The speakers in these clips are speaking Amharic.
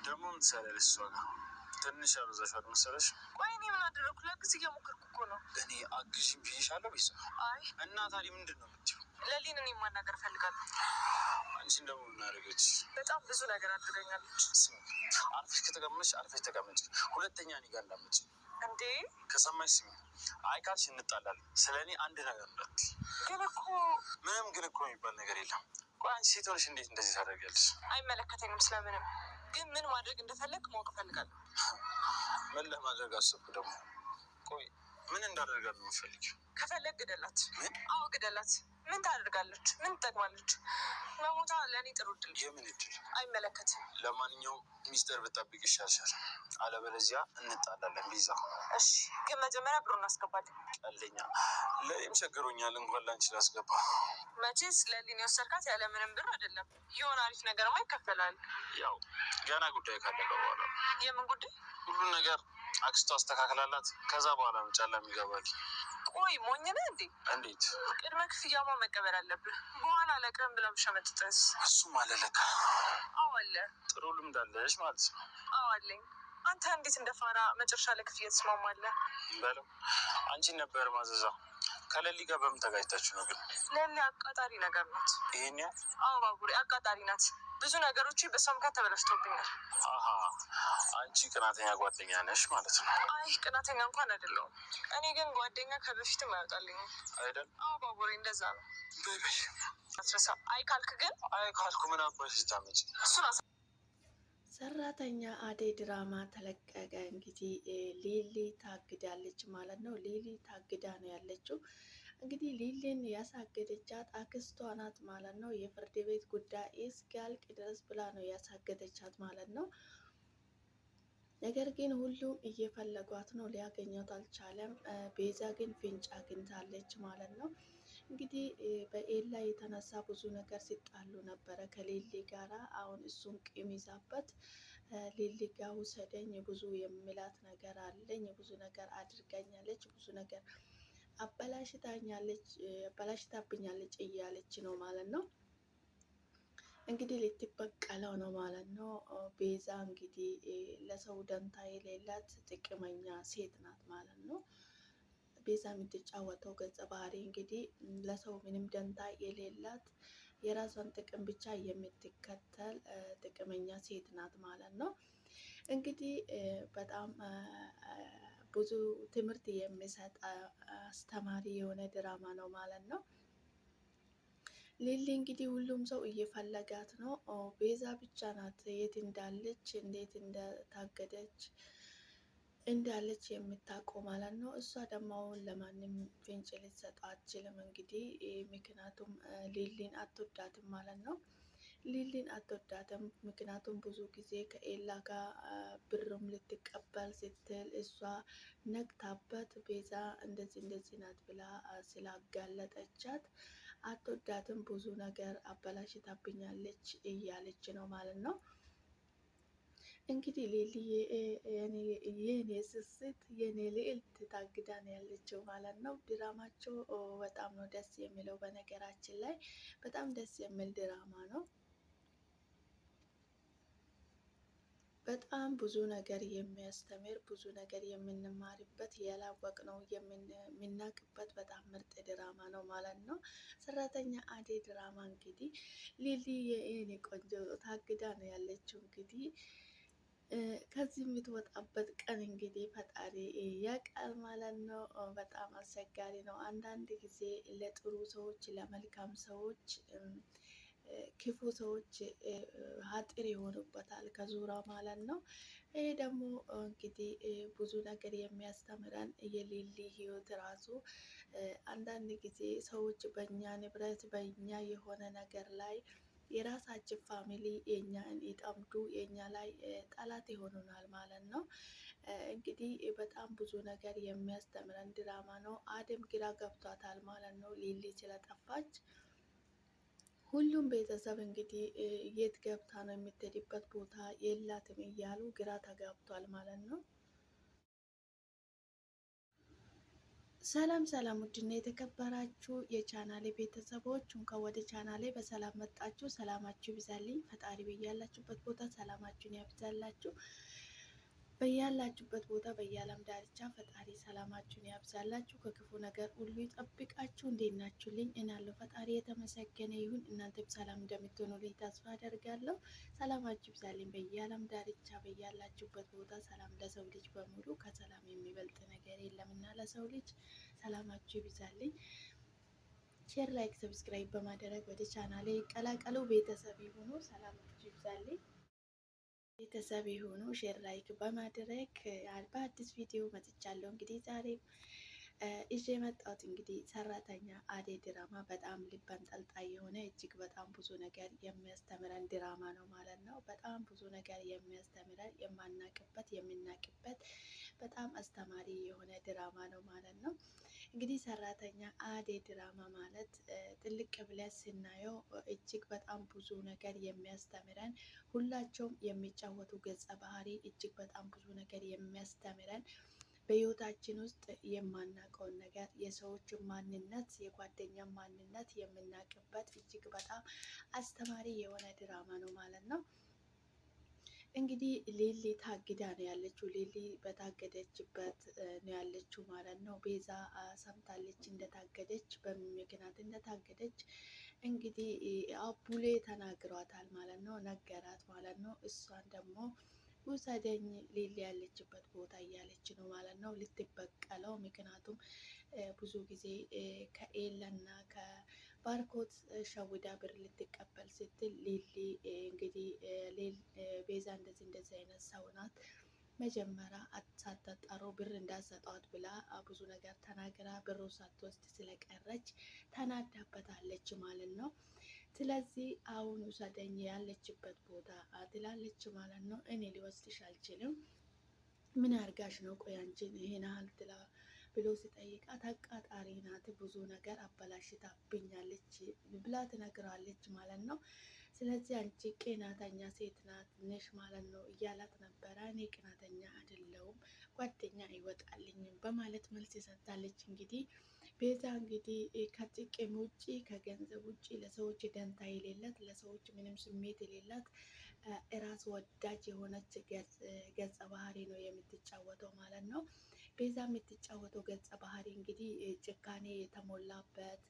ደግሞ ምን ትሰሪያለሽ እሷ ጋር? ትንሽ አበዛሻል መሰለሽ። ቆይ እኔ ምን አደረኩ? ላግዝ እየሞከርኩ እኮ ነው። እኔ አግዥኝ ብዬሻለሁ ቤዛ። አይ እና ታዲያ ምንድን ነው የምትይው? ለሊን እኔ ማናገር ፈልጋለሁ። አንቺን ደግሞ ምን አደረገች? በጣም ብዙ ነገር አድርገኛለች። ስሚ፣ አርፈሽ ከተቀመጥሽ አርፈሽ ተቀመጭ። ሁለተኛ እኔ ጋር እንዳትመጪ እንዴ። ከሰማሽ ስሚ፣ አይ ካልሽ እንጣላለን። ስለ እኔ አንድ ነገር እንዳትዪ። ግን እኮ ምንም ግን እኮ የሚባል ነገር የለም። ቆይ አንቺ ሴት ሆነሽ እንዴት እንደዚህ ታደርጊያለሽ? አይመለከተኝም ስለምንም። ግን ምን ማድረግ እንደፈለግ ማወቅ እፈልጋለሁ። ምን ለማድረግ አሰብኩ ደግሞ? ቆይ ምን እንዳደርጋት ነው የምትፈልጊው? ከፈለግ ግደላት። ምን? አዎ ግደላት። ምን ታደርጋለች? ምን ትጠቅማለች? መሞታ ለእኔ ጥሩ እድል። የምን እድል? አይመለከትም። ለማንኛውም ሚስጥር ብጠብቅ ይሻልሻል፣ አለበለዚያ እንጣላለን ቤዛ። እሺ፣ ግን መጀመሪያ ብሩን አስገባለን። ቀልደኛ። ለእኔም ቸግሮኛል፣ እንኳን ላንቺ ላስገባ። መቼስ ለሊን የወሰድካት ያለምንም ብር አይደለም። የሆነ አሪፍ ነገርማ ይከፈላል። ያው ገና ጉዳይ ካለቀ በኋላ። የምን ጉዳይ? ሁሉን ነገር አክስቷ አስተካክላላት፣ ከዛ በኋላ ነው ጨለማ ይገባል። ቆይ ሞኝ ነህ እንዴ? እንዴት? ቅድመ ክፍያማ መቀበል አለብህ። በኋላ ለቅም ብላ ብሸመጥጥስ? እሱም አለ ለካ። አዎ አለ። ጥሩ ልምድ አለሽ ማለት ነው። አዎ አለኝ። አንተ እንዴት እንደፋራ መጨረሻ ለክፍያ ትስማማለህ? በለው፣ አንቺን ነበር ማዘዛ። ከሌሊ ጋር በምን ተጋጭታችሁ ነው ግን? ሌሊ አቃጣሪ ነገር ናት። ይሄን ያህል? አዎ ባቡሬ አቃጣሪ ናት። ብዙ ነገሮች በሷ ምክንያት ተበላሽቶብኛል። አሀ፣ አንቺ ቅናተኛ ጓደኛ ነሽ ማለት ነው። አይ ቅናተኛ እንኳን አይደለሁም። እኔ ግን ጓደኛ ከበፊትም አይወጣልኝም አይደል? አዎ ባቡሬ እንደዛ ነው። በይ አስረሳ። አይ ካልክ ግን? አይ ካልኩ ምን አባሽ ልታመጪ? እሱን ሰራተኛ አደይ ድራማ ተለቀቀ። እንግዲህ ሊሊ ታግዳለች ማለት ነው። ሊሊ ታግዳ ነው ያለችው። እንግዲህ ሊሊን ያሳገደቻት አክስቷ ናት ማለት ነው። የፍርድ ቤት ጉዳይ እስኪያልቅ ድረስ ብላ ነው ያሳገደቻት ማለት ነው። ነገር ግን ሁሉም እየፈለጓት ነው፣ ሊያገኟት አልቻለም። ቤዛ ግን ፍንጭ አግኝታለች ማለት ነው። እንግዲህ በኤላ የተነሳ ብዙ ነገር ሲጣሉ ነበረ ከሊሊ ጋራ። አሁን እሱን ቂም ይዛበት ሊሊ ጋ ውሰደኝ፣ ብዙ የሚላት ነገር አለኝ፣ ብዙ ነገር አድርጋኛለች፣ ብዙ ነገር አበላሽታብኛለች እያለች ነው ማለት ነው። እንግዲህ ልትበቀለው ነው ማለት ነው። ቤዛ እንግዲህ ለሰው ደንታ የሌላት ጥቅመኛ ሴት ናት ማለት ነው። ቤዛ የምትጫወተው ገጸ ባህሪ እንግዲህ ለሰው ምንም ደንታ የሌላት የራሷን ጥቅም ብቻ የምትከተል ጥቅመኛ ሴት ናት ማለት ነው። እንግዲህ በጣም ብዙ ትምህርት የሚሰጥ አስተማሪ የሆነ ድራማ ነው ማለት ነው። ሊሊ እንግዲህ ሁሉም ሰው እየፈለጋት ነው። ቤዛ ብቻ ናት የት እንዳለች እንዴት እንደታገደች እንዳለች የምታውቀው ማለት ነው። እሷ ደግሞ አሁን ለማንም ፍንጭ ልትሰጠው አትችልም። እንግዲህ ምክንያቱም ሊሊን አትወዳትም ማለት ነው። ሊሊን አትወዳትም ምክንያቱም ብዙ ጊዜ ከኤላ ጋር ብርም ልትቀበል ስትል እሷ ነግታበት ቤዛ እንደዚህ ናት ብላ ስላጋለጠቻት አትወዳትም። ብዙ ነገር አበላሽታብኛለች እያለች ነው ማለት ነው። እንግዲህ ሊሊ የኔ ስስት የኔ ልዕልት ታግዳ ነው ያለችው ማለት ነው። ድራማቸው በጣም ነው ደስ የሚለው። በነገራችን ላይ በጣም ደስ የሚል ድራማ ነው። በጣም ብዙ ነገር የሚያስተምር ብዙ ነገር የምንማርበት ያላወቅነው የምናውቅበት በጣም ምርጥ ድራማ ነው ማለት ነው። ሰራተኛ አደይ ድራማ እንግዲህ ሊሊ የኔ ቆንጆ ታግዳ ነው ያለችው። እንግዲህ ከዚህ የምትወጣበት ቀን እንግዲህ ፈጣሪ ያውቃል ማለት ነው። በጣም አስቸጋሪ ነው። አንዳንድ ጊዜ ለጥሩ ሰዎች ለመልካም ሰዎች ክፉ ሰዎች ሀጥር ይሆኑበታል ከዙሪያው ማለት ነው። ይሄ ደግሞ እንግዲህ ብዙ ነገር የሚያስተምረን የሊሊ ህይወት ራሱ አንዳንድ ጊዜ ሰዎች በእኛ ንብረት በእኛ የሆነ ነገር ላይ የራሳችን ፋሚሊ የኛን ይጠምዱ የኛ ላይ ጠላት ይሆኑናል ማለት ነው። እንግዲህ በጣም ብዙ ነገር የሚያስተምረን ድራማ ነው። አደም ግራ ገብቷታል ማለት ነው ሊሊ ስለጠፋች። ሁሉም ቤተሰብ እንግዲህ የት ገብታ ነው የምትሄድበት ቦታ የላትም እያሉ ግራ ተጋብቷል ማለት ነው። ሰላም ሰላም፣ ውድና የተከበራችሁ የቻናሌ ቤተሰቦች እንኳን ወደ ቻናሌ በሰላም መጣችሁ። ሰላማችሁ ይብዛልኝ። ፈጣሪ በያላችሁበት ቦታ ሰላማችሁን ያብዛላችሁ። በያላችሁበት ቦታ በየዓለም ዳርቻ ፈጣሪ ሰላማችሁን ያብዛላችሁ፣ ከክፉ ነገር ሁሉ ይጠብቃችሁ። እንዴት ናችሁልኝ? እናለሁ ፈጣሪ የተመሰገነ ይሁን። እናንተም ሰላም እንደምትሆኑልኝ ተስፋ አደርጋለሁ። ሰላማችሁ ይብዛልኝ በየዓለም ዳርቻ በያላችሁበት ቦታ። ሰላም ለሰው ልጅ በሙሉ፣ ከሰላም የሚበልጥ ነገር የለምና ለሰው ልጅ ሰላማችሁ ይብዛልኝ። ሼር፣ ላይክ፣ ሰብስክራይብ በማድረግ ወደ ቻናሌ ይቀላቀሉ፣ ቤተሰብ ይሁኑ። ሰላማችሁ ይብዛልኝ። ቤተሰብ የሆኑ ሼር ላይክ በማድረግ በአዲስ ቪዲዮ መጥቻለሁ። እንግዲህ ዛሬ ይዤ የመጣሁት እንግዲህ ሰራተኛ አደይ ድራማ በጣም ልብ አንጠልጣይ የሆነ እጅግ በጣም ብዙ ነገር የሚያስተምረን ድራማ ነው ማለት ነው። በጣም ብዙ ነገር የሚያስተምረን የማናቅበት የምናቅበት በጣም አስተማሪ የሆነ ድራማ ነው ማለት ነው። እንግዲህ ሰራተኛ አደይ ድራማ ማለት ጥልቅ ብለን ስናየው እጅግ በጣም ብዙ ነገር የሚያስተምረን ሁላቸውም የሚጫወቱ ገጸ ባህሪ እጅግ በጣም ብዙ ነገር የሚያስተምረን በህይወታችን ውስጥ የማናውቀውን ነገር የሰዎች ማንነት የጓደኛ ማንነት የምናውቅበት እጅግ በጣም አስተማሪ የሆነ ድራማ ነው ማለት ነው። እንግዲህ ሊሊ ታግዳ ነው ያለችው። ሊሊ በታገደችበት ነው ያለችው ማለት ነው። ቤዛ ሰምታለች እንደታገደች፣ በምን ምክንያት እንደታገደች እንግዲህ አቡሌ ተናግሯታል ማለት ነው፣ ነገራት ማለት ነው። እሷን ደግሞ ውሰደኝ ሊሊ ያለችበት ቦታ እያለች ነው ማለት ነው፣ ልትበቀለው። ምክንያቱም ብዙ ጊዜ ከኤላና ባርኮት ሸውዳ ብር ልትቀበል ስትል ሊሊ እንግዲህ ቤዛ እንደዚህ አይነት ሰው ናት፣ መጀመሪያ ሳታጣሩ ብር እንዳሰጧት ብላ ብዙ ነገር ተናግራ ብሩ ሳትወስድ ስለቀረች ተናዳበታለች ማለት ነው። ስለዚህ አሁን ውሰደኝ ያለችበት ቦታ ትላለች ማለት ነው። እኔ ሊወስድሽ አልችልም፣ ምን አርጋሽ ነው? ቆይ አንቺን ይሄን ያህል ብሎ ሲጠይቃት አቃጣሪ ናት፣ ብዙ ነገር አበላሽታብኛለች ብላ ትነግራለች ማለት ነው። ስለዚህ አንቺ ቅናተኛ ሴት ናት ነሽ ማለት ነው እያላት ነበረ። እኔ ቅናተኛ አይደለሁም፣ ጓደኛ አይወጣልኝም በማለት መልስ ሰጥታለች። እንግዲህ ቤዛ እንግዲህ ከጥቅም ውጭ ከገንዘብ ውጭ ለሰዎች ደንታ የሌላት ለሰዎች ምንም ስሜት የሌላት ራስ ወዳጅ የሆነች ገጸ ባህሪ ነው የምትጫወተው ማለት ነው። ቤዛ የምትጫወተው ገጸ ባህሪ እንግዲህ ጭካኔ የተሞላበት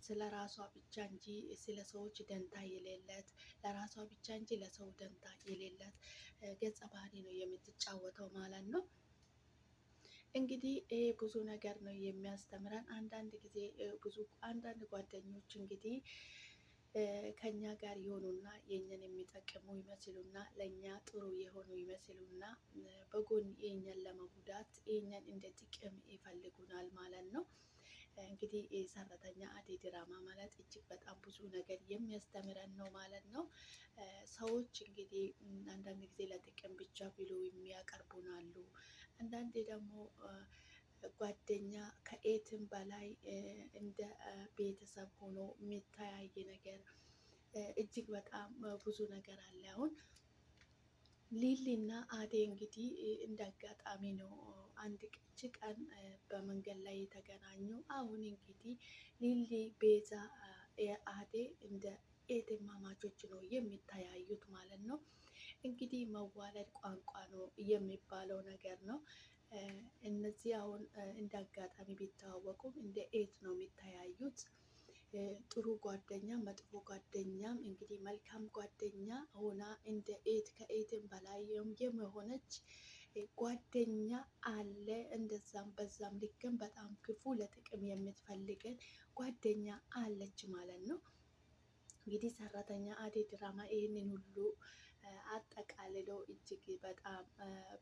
ስለ ራሷ ብቻ እንጂ ስለ ሰዎች ደንታ የሌለት ለራሷ ብቻ እንጂ ለሰው ደንታ የሌለት ገጸ ባህሪ ነው የምትጫወተው ማለት ነው። እንግዲህ ይሄ ብዙ ነገር ነው የሚያስተምረን። አንዳንድ ጊዜ አንዳንድ ጓደኞች እንግዲህ ከኛ ጋር የሆኑና የኛን የሚጠቅሙ ይመስሉና ለኛ ጥሩ የሆኑ ይመስሉና በጎን የኛን ለመጉዳት የኛን እንደ ጥቅም ይፈልጉናል ማለት ነው። እንግዲህ ሰራተኛ አደይ ድራማ ማለት እጅግ በጣም ብዙ ነገር የሚያስተምረን ነው ማለት ነው። ሰዎች እንግዲህ አንዳንድ ጊዜ ለጥቅም ብቻ ብሎ የሚያቀርቡናሉ። አንዳንዴ ደግሞ ጓደኛ ከኤትም በላይ እንደ ቤተሰብ ሆኖ የሚተያይ ነገር እጅግ በጣም ብዙ ነገር አለ። አሁን ሊሊ እና አደይ እንግዲህ እንደ አጋጣሚ ነው አንድ ቀን በመንገድ ላይ የተገናኙ። አሁን እንግዲህ ሊሊ፣ ቤዛ፣ አደይ እንደ እህትማማቾች ነው የሚተያዩት ማለት ነው። እንግዲህ መዋለድ ቋንቋ ነው የሚባለው ነገር ነው። እነዚህ አሁን እንደ አጋጣሚ ቢተዋወቁም እንደ ኤት ነው የሚተያዩት። ጥሩ ጓደኛ መጥፎ ጓደኛም እንግዲህ መልካም ጓደኛ ሆና እንደ ኤት ከኤትም በላይ የሆነች ጓደኛ አለ። እንደዛም በዛም ልክም በጣም ክፉ ለጥቅም የምትፈልገን ጓደኛ አለች ማለት ነው። እንግዲህ ሰራተኛ አደይ ድራማ ይህንን ሁሉ አጠቃልለው እጅግ በጣም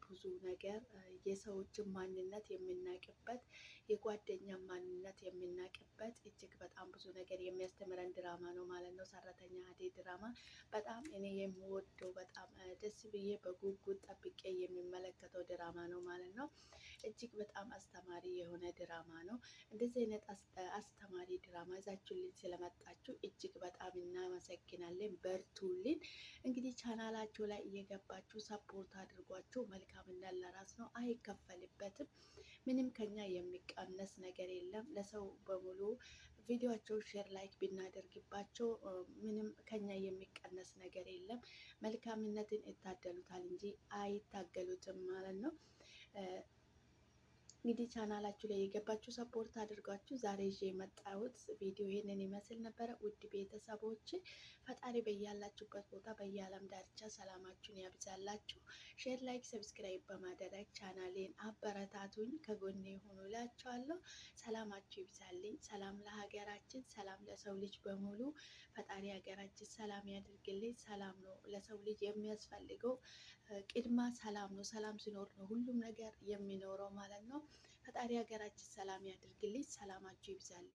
ብዙ ነገር የሰዎችን ማንነት የምናውቅበት የጓደኛ ማንነት የምናውቅበት እጅግ በጣም ብዙ ነገር የሚያስተምረን ድራማ ነው ማለት ነው። ሰራተኛ አደይ ድራማ በጣም እኔ የምወደው በጣም ደስ ብዬ በጉጉት ጠብቄ የሚመለከተው ድራማ ነው ማለት ነው። እጅግ በጣም አስተማሪ የሆነ ድራማ ነው። እንደዚህ አይነት አስተማሪ ድራማ ይዛችሁልን ስለመጣችሁ እጅግ በጣም እናመሰግናለን። በርቱልን። እንግዲህ ቻናላችሁ ላይ እየገባ እየገባችሁ ሰፖርት አድርጓችሁ። መልካምነት ለራስ ነው፣ አይከፈልበትም። ምንም ከኛ የሚቀነስ ነገር የለም። ለሰው በሙሉ ቪዲዮቸው ሼር ላይክ ብናደርግባቸው ምንም ከኛ የሚቀነስ ነገር የለም። መልካምነትን ይታደሉታል እንጂ አይታገሉትም ማለት ነው። እንግዲህ ቻናላችሁ ላይ የገባችሁ ሰፖርት አድርጓችሁ። ዛሬ ይዤ የመጣሁት ቪዲዮ ይሄንን ይመስል ነበረ። ውድ ቤተሰቦች ፈጣሪ በያላችሁበት ቦታ በየዓለም ዳርቻ ሰላማችሁን ያብዛላችሁ። ሼር ላይክ ሰብስክራይብ በማድረግ ቻናሌን አበረታቱኝ፣ ከጎኔ ሆኑ እላችኋለሁ። ሰላማችሁ ይብዛልኝ። ሰላም ለሀገራችን፣ ሰላም ለሰው ልጅ በሙሉ። ፈጣሪ ሀገራችን ሰላም ያድርግልኝ። ሰላም ነው ለሰው ልጅ የሚያስፈልገው፣ ቅድማ ሰላም ነው። ሰላም ሲኖር ነው ሁሉም ነገር የሚኖረው ማለት ነው። ፈጣሪ ሀገራችን ሰላም ያድርግልኝ። ሰላማችሁ ይብዛልኝ።